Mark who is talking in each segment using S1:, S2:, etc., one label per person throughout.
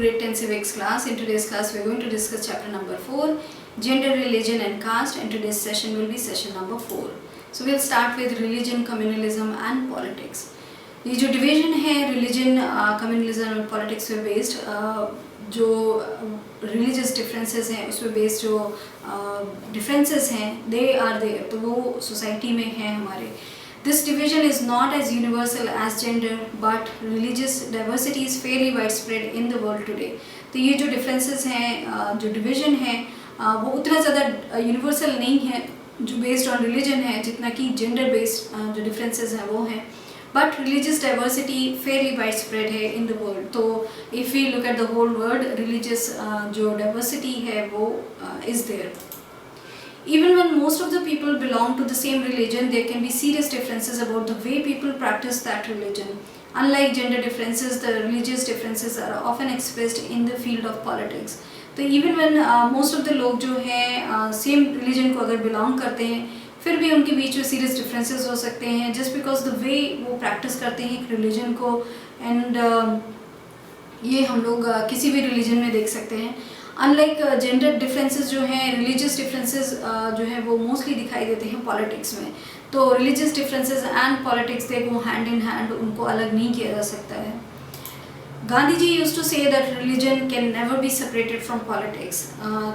S1: grade 10 civics class. In today's class, we're going to discuss chapter number 4, gender, religion and caste, and today's session will be session number 4. So we'll start with religion, communalism and politics. ये जो division है religion, communalism और politics पे based, जो religious differences हैं उस पे based जो differences हैं they are there, तो वो society में हैं हमारे. This division is not as universal as gender, but religious diversity is fairly widespread in the world today. तो ये जो differences हैं, जो division है, वो उतना ज़्यादा universal नहीं है जो based on religion है जितना कि gender based जो differences हैं वो हैं. But religious diversity fairly widespread है in the world. तो if we look at the whole world, religious जो diversity है वो is there. Even when most of the people belong to the same religion, there can be serious differences about the way people practice that religion. Unlike gender differences, the religious differences are often expressed in the field of politics. तो even when most of the लोग जो हैं same religion को अगर belong करते हैं, फिर भी उनके बीच में serious differences हो सकते हैं just because the way वो practice करते हैं एक religion को, and ये हम लोग किसी भी religion में देख सकते हैं. Unlike gender differences जो हैं, religious differences जो हैं वो mostly दिखाई देते हैं politics में. तो religious differences and politics they go hand in hand, उनको अलग नहीं किया जा सकता है. Gandhi ji used to say that religion can never be separated from politics.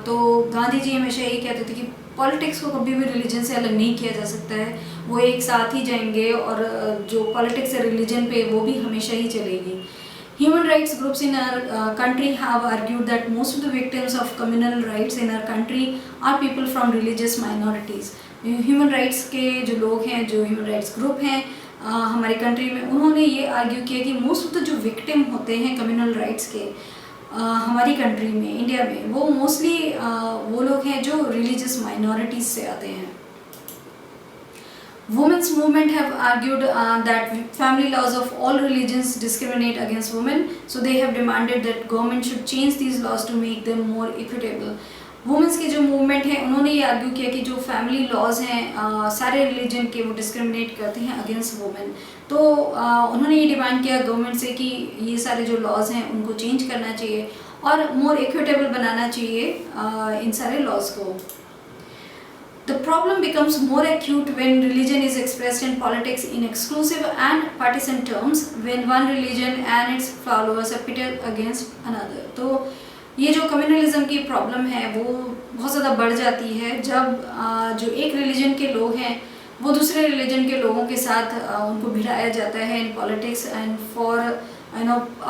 S1: तो गांधी जी हमेशा यही कहते थे कि politics को कभी भी religion से अलग नहीं किया जा सकता है, वो एक साथ ही जाएंगे और जो politics है religion पे वो भी हमेशा ही चलेगी. Human rights groups in our country have argued that most of the victims of communal rights in our country are people from religious minorities. Human rights के जो लोग हैं, जो human rights group हैं हमारे country में, उन्होंने ये argue किया कि most of the जो victim होते हैं communal rights के हमारी country में, इंडिया में, वो mostly वो लोग हैं जो religious minorities से आते हैं. Women's movement have argued that family laws of all religions discriminate against women, so they have demanded that government should change these laws to make them more equitable. Women's के जो movement है उन्होंने ये argue किया कि जो family laws हैं सारे religion के वो discriminate करते हैं against women. तो उन्होंने ये demand किया government से कि ये सारे जो laws हैं उनको change करना चाहिए और more equitable बनाना चाहिए इन सारे laws को. The problem becomes more acute when religion is expressed in politics in exclusive and partisan terms, when one religion and its followers are pitted against another. तो ये जो communalism की problem है वो बहुत ज़्यादा बढ़ जाती है जब जो एक religion के लोग हैं वो दूसरे religion के लोगों के साथ उनको भिड़ाया जाता है in politics and for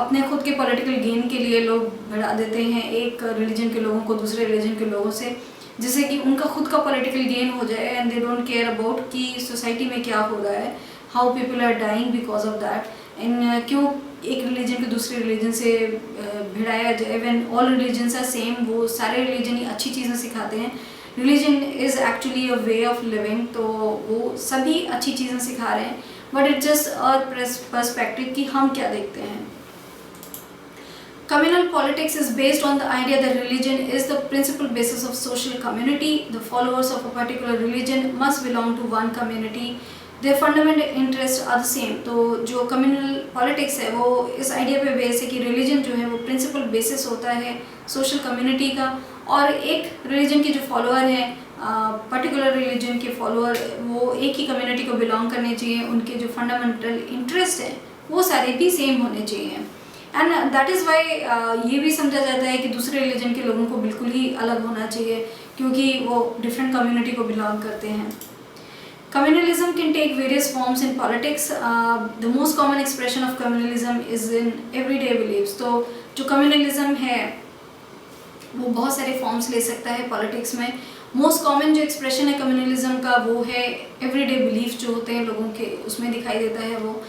S1: अपने खुद के political gain के लिए लोग भिड़ा देते हैं एक religion के लोगों को दूसरे religion के लोगों से, जिससे कि उनका खुद का पॉलिटिकल गेन हो जाए and they don't care about कि सोसाइटी में क्या हो रहा है, how people are dying because of that, and क्यों एक रिलीजन को दूसरे रिलीजन से भिड़ाया जाए when all religions are same. वो सारे रिलीजन ही अच्छी चीज़ें सिखाते हैं. Religion is actually a way of living, तो वो सभी अच्छी चीज़ें सिखा रहे हैं, but it's just a perspective कि हम क्या देखते हैं. Communal politics is based on the idea that religion is the principal basis of social community. The followers of a particular religion must belong to one community. Their fundamental interests are the same. तो जो communal politics है वो इस idea पे base है कि religion जो है वो principal basis होता है social community का, और एक religion के जो follower हैं particular religion के follower वो एक ही community को belong करने चाहिए, उनके जो fundamental interest हैं वो सारे भी same होने चाहिए. एंड दैट इज़ वाई ये भी समझा जाता है कि दूसरे रिलीजन के लोगों को बिल्कुल ही अलग होना चाहिए क्योंकि वो डिफरेंट कम्युनिटी को बिलोंग करते हैं. Communalism can take various forms in politics. The most common expression of communalism is in everyday beliefs. तो जो कम्युनलिज्म है वो बहुत सारे फॉर्म्स ले सकता है पॉलिटिक्स में. मोस्ट कॉमन जो एक्सप्रेशन है कम्युनलिज्म का वो है एवरीडे बिलीफ जो होते हैं लोगों के, उसमें दिखाई देता है वो.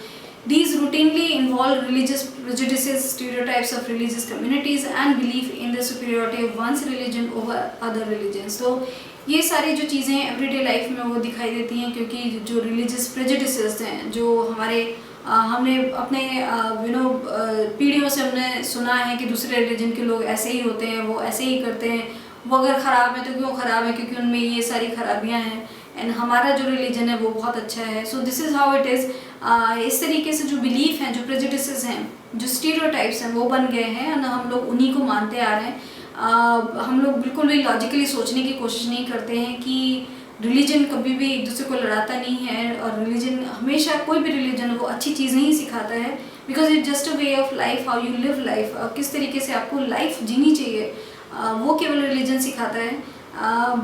S1: These routinely involve religious prejudices, stereotypes of religious communities, and belief in the superiority of one's religion over other religions. तो ये सारी जो चीज़ें everyday life में वो दिखाई देती हैं क्योंकि जो religious prejudices हैं जो हमारे हमने अपने पीढ़ियों से हमने सुना है कि दूसरे religion के लोग ऐसे ही होते हैं, वो ऐसे ही करते हैं, वो अगर ख़राब है तो क्यों ख़राब है, क्योंकि उनमें ये सारी खराबियाँ हैं, एंड हमारा जो रिलीजन है वो बहुत अच्छा है. सो this is how it is. इस तरीके से जो बिलीफ हैं, जो प्रेजुडिसेस हैं, जो स्टीरियोटाइप्स हैं वो बन गए हैं और हम लोग उन्हीं को मानते आ रहे हैं। हम लोग बिल्कुल भी लॉजिकली सोचने की कोशिश नहीं करते हैं कि रिलीजन कभी भी एक दूसरे को लड़ाता नहीं है, और रिलीजन हमेशा, कोई भी रिलीजन वो अच्छी चीज़ नहीं सिखाता है, because it just a way of life, how you live life, किस तरीके से आपको लाइफ जीनी चाहिए, वो केवल रिलीजन सिखाता है।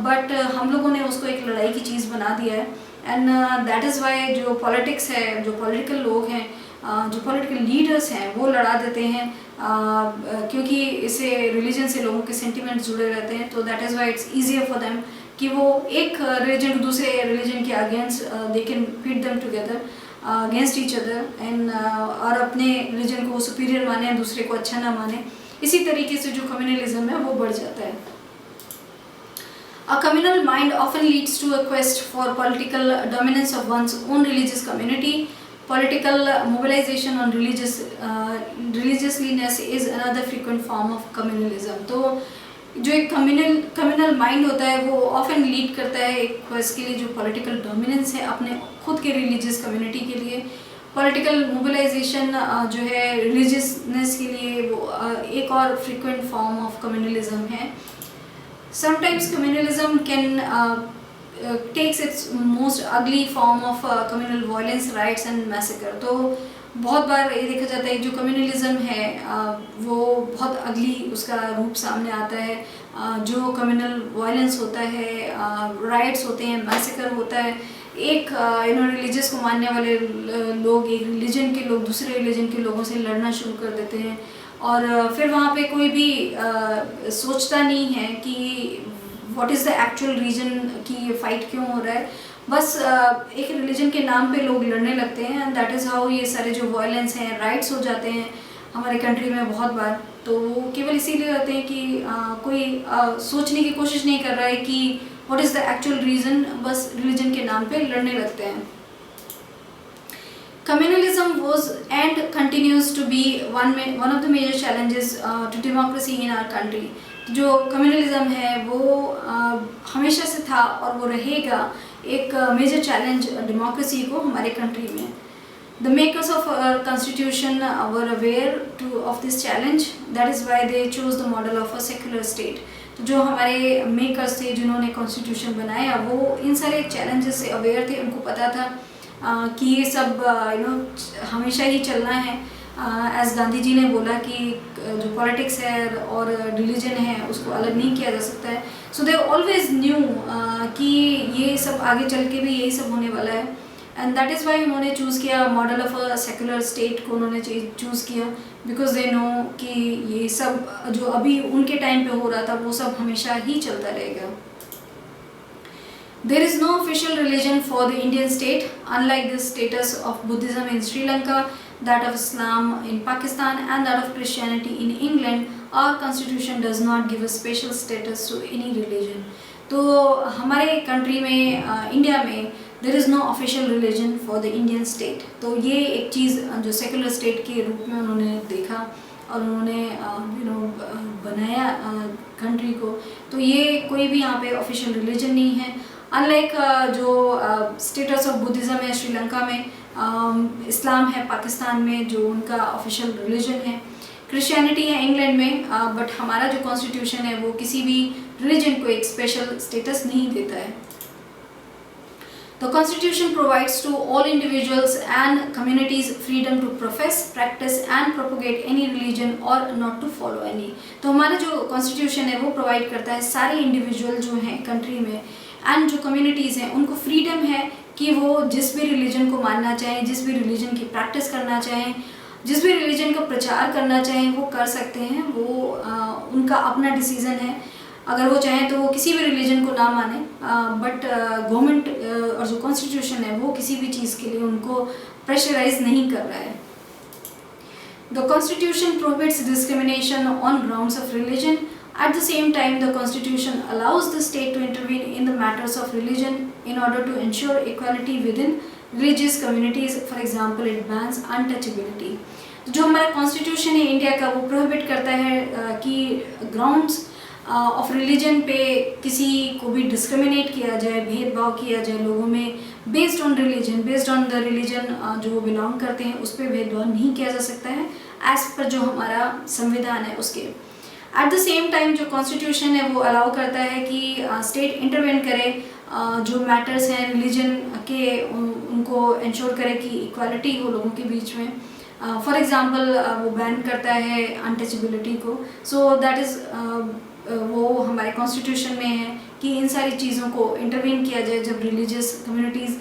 S1: बट हम लोगों ने उसको एक लड़ाई की चीज़ बना दिया है, एंड दैट इज़ वाई जो पॉलिटिक्स है, जो पॉलिटिकल लोग हैं, जो पॉलिटिकल लीडर्स हैं वो लड़ा देते हैं, क्योंकि इससे रिलीजन से लोगों के सेंटिमेंट्स जुड़े रहते हैं। तो that is why it's easier for them कि वो एक रिलीजन को दूसरे रिलीजन के against they can pit them together against each other, and और अपने रिलीजन को सुपीरियर माने, दूसरे को अच्छा ना माने। इसी तरीके से जो कम्युनलिज्म है वो बढ़ जाता है। A communal mind often leads to a quest for political dominance of one's own religious community. Political mobilization on religiousness is another frequent form of communalism. तो जो एक कम्युनल माइंड होता है वो ऑफन लीड करता है एक क्वेस्ट के लिए, जो पॉलिटिकल डोमिनेंस है अपने खुद के रिलीजियस कम्युनिटी के लिए। पॉलिटिकल मोबिलाइजेशन जो है रिलीजियसनेस के लिए, वो एक और फ्रीक्वेंट फॉर्म ऑफ कम्युनलिज्म है। Sometimes communalism can takes its most ugly form of communal violence, riots and massacre. तो बहुत बार ये देखा जाता है जो कम्युनलिज्म है वो बहुत अगली उसका रूप सामने आता है। जो कम्युनल वायलेंस होता है, राइट्स होते हैं, मैसेकर होता है, एक रिलीजियस को मानने वाले लोग, एक रिलीजन के लोग दूसरे रिलीजन के लोगों से लड़ना शुरू कर देते हैं, और फिर वहाँ पे कोई भी सोचता नहीं है कि what is the actual reason कि ये फाइट क्यों हो रहा है। बस एक रिलीजन के नाम पे लोग लड़ने लगते हैं, एंड दैट इज़ हाउ ये सारे जो वायलेंस हैं, राइट्स हो जाते हैं हमारे कंट्री में बहुत बार। तो वो केवल इसीलिए होते हैं कि कोई सोचने की कोशिश नहीं कर रहा है कि what is the actual reason, बस रिलीजन के नाम पे लड़ने लगते हैं। Communalism was and continues to be one of the major challenges to democracy in our country. जो कम्युनलिज्म है वो हमेशा से था और वो रहेगा एक मेजर चैलेंज डेमोक्रेसी को हमारे कंट्री में। The makers of our constitution were aware of this challenge. That is why they chose the model of a secular state. तो जो हमारे मेकर्स थे जिन्होंने कॉन्स्टिट्यूशन बनाया वो इन सारे चैलेंजेस से अवेयर थे, उनको पता था कि ये सब हमेशा ही चलना है। एज गांधी जी ने बोला कि जो पॉलिटिक्स है और रिलीजन है उसको अलग नहीं किया जा सकता है। सो दे ऑलवेज न्यू कि ये सब आगे चल के भी यही सब होने वाला है, एंड दैट इज़ वाई उन्होंने चूज़ किया model of a secular state को, उन्होंने चूज़ किया बिकॉज दे नो कि ये सब जो अभी उनके टाइम पे हो रहा था वो सब हमेशा ही चलता रहेगा। There is no official religion for the Indian state, unlike the status of Buddhism in Sri Lanka, that of Islam in Pakistan and that of Christianity in England. Our constitution does not give a special status to any religion. तो हमारे country में India में there is no official religion for the Indian state. तो ये एक चीज़ जो secular state के रूप में उन्होंने देखा और उन्होंने बनाया कंट्री को, तो ये कोई भी यहाँ पे ऑफिशियल रिलीजन नहीं है। अनलाइक जो स्टेटस ऑफ बुद्धिज़्म है श्रीलंका में, इस्लाम है पाकिस्तान में जो उनका ऑफिशियल रिलीजन है, क्रिश्चियनिटी है इंग्लैंड में, बट हमारा जो कॉन्स्टिट्यूशन है वो किसी भी रिलीजन को एक स्पेशल स्टेटस नहीं देता है। The Constitution provides to all individuals and communities freedom to profess, practice and propagate any religion or not to follow any. तो हमारा जो Constitution है वो प्रोवाइड करता है सारे इंडिविजुअल जो हैं कंट्री में एंड जो कम्युनिटीज़ हैं उनको फ्रीडम है कि वो जिस भी रिलीजन को मानना चाहें, जिस भी रिलीजन की प्रैक्टिस करना चाहें, जिस भी रिलीजन का प्रचार करना चाहें वो कर सकते हैं। वो उनका अपना डिसीज़न है। अगर वो चाहें तो वो किसी भी रिलीजन को ना माने, बट गवर्नमेंट और जो कॉन्स्टिट्यूशन है वो किसी भी चीज़ के लिए उनको प्रेशराइज नहीं कर रहा है। The constitution prohibits discrimination on grounds of religion. At the same time, the Constitution allows the state to intervene in the matters of religion in order to ensure equality within religious communities. For example, it bans untouchability. जो हमारा Constitution है India का वो prohibit करता है कि grounds of religion पे किसी को भी डिस्क्रिमिनेट किया जाए, भेदभाव किया जाए लोगों में based on religion, based on the religion जो वो बिलोंग करते हैं, उस पर भेदभाव नहीं किया जा सकता है एज पर जो हमारा संविधान है उसके। एट द सेम टाइम जो कॉन्स्टिट्यूशन है वो अलाउ करता है कि स्टेट इंटरवेन करे, जो मैटर्स हैं रिलीजन के उनको इंश्योर करे कि इक्वालिटी हो लोगों के बीच में। फॉर एग्जांपल वो बैन करता है अनटचेबिलिटी को। सो दैट इज़ वो हमारे कॉन्स्टिट्यूशन में है कि इन सारी चीज़ों को इंटरवेन किया जाए जब रिलीजियस कम्युनिटीज़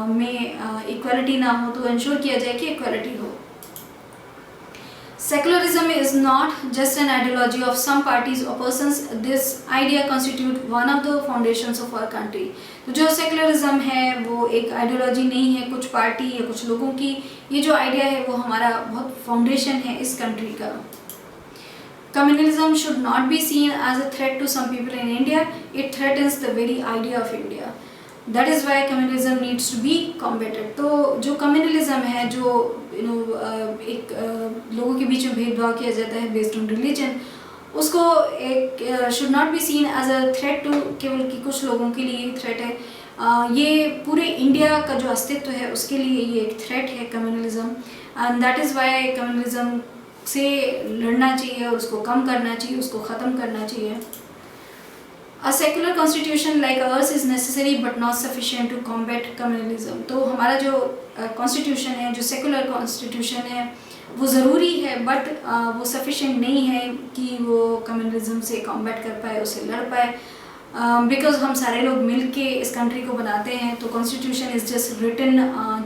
S1: में इक्वालिटी ना हो, तो इंश्योर किया जाए कि इक्वालिटी हो। Secularism is not just an ideology of some parties or persons. This idea constitute one of the foundations of our country. तो जो सेकुलरिज्म है वो एक आइडियोलॉजी नहीं है कुछ पार्टी या कुछ लोगों की, ये जो आइडिया है वो हमारा बहुत फाउंडेशन है इस कंट्री का। Communalism should not be seen as a threat to some people in India. It threatens the very idea of India. That is why communalism needs to be combated. तो जो communalism है, जो एक लोगों के बीच में भेदभाव किया जाता है बेस्ड ऑन रिलीजन, उसको एक should not be seen as a threat to केवल कि कुछ लोगों के लिए थ्रेट है। ये पूरे इंडिया का जो अस्तित्व है उसके लिए ये एक थ्रेट है communalism, and that is Y communalism से लड़ना चाहिए और उसको कम करना चाहिए, उसको ख़त्म करना चाहिए। A secular constitution like ours is necessary but not sufficient to combat communalism. तो हमारा जो कॉन्स्टिट्यूशन है, जो सेकुलर कॉन्स्टिट्यूशन है, वो ज़रूरी है बट वो सफिशेंट नहीं है कि वो कम्युनलिज्म से कॉम्बैट कर पाए, उससे लड़ पाए, बिकॉज हम सारे लोग मिल के इस कंट्री को बनाते हैं। तो कॉन्स्टिट्यूशन इज़ जस्ट रिटन,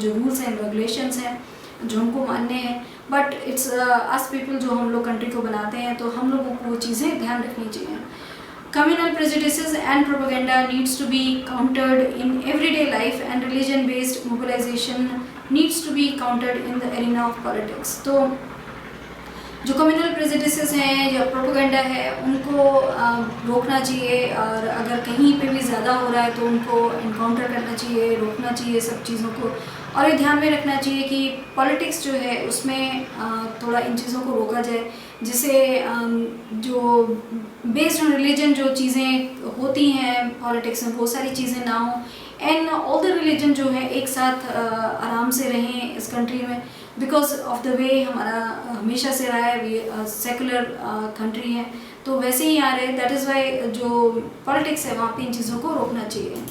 S1: जो रूल्स एंड रेगुलेशंस हैं जो हमको मानने हैं, बट इट्स अस पीपल जो हम लोग कंट्री को बनाते हैं, तो हम लोगों को वो चीज़ें ध्यान रखनी चाहिए। Communal prejudices and propaganda needs to be countered in everyday life, and religion-based mobilization needs to be countered in the arena of politics. तो जो कम्युनल प्रेजुडिसेस हैं या प्रोपेगेंडा है उनको रोकना चाहिए, और अगर कहीं पे भी ज़्यादा हो रहा है तो उनको इनकाउंटर करना चाहिए, रोकना चाहिए सब चीज़ों को। और ये ध्यान में रखना चाहिए कि पॉलिटिक्स जो है उसमें थोड़ा इन चीज़ों को रोका जाए, जिससे जो बेस्ड ऑन रिलीजन जो चीज़ें होती हैं पॉलिटिक्स में वो सारी चीज़ें ना हो, एंड ऑल द रिलीजन जो है एक साथ आराम से रहें इस कंट्री में, बिकॉज ऑफ द वे हमारा हमेशा से रहा है, वी सेकुलर कंट्री है, तो वैसे ही आ रहे हैं। दैट इज़ वाई जो पॉलिटिक्स है वहाँ पे इन चीज़ों को रोकना चाहिए।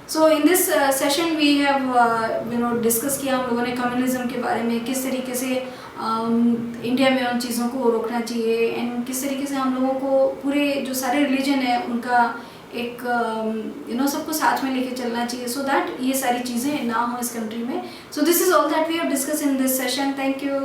S1: So in this session we have discuss किया हम लोगों ने कम्युनलिज्म के बारे में, किस तरीके से इंडिया में उन चीज़ों को रोकना चाहिए, एंड किस तरीके से हम लोगों को पूरे जो सारे रिलीजन है उनका एक सबको साथ में लेके चलना चाहिए, सो दैट ये सारी चीज़ें ना हो इस कंट्री में। So this is all that we have discuss in this session. Thank you.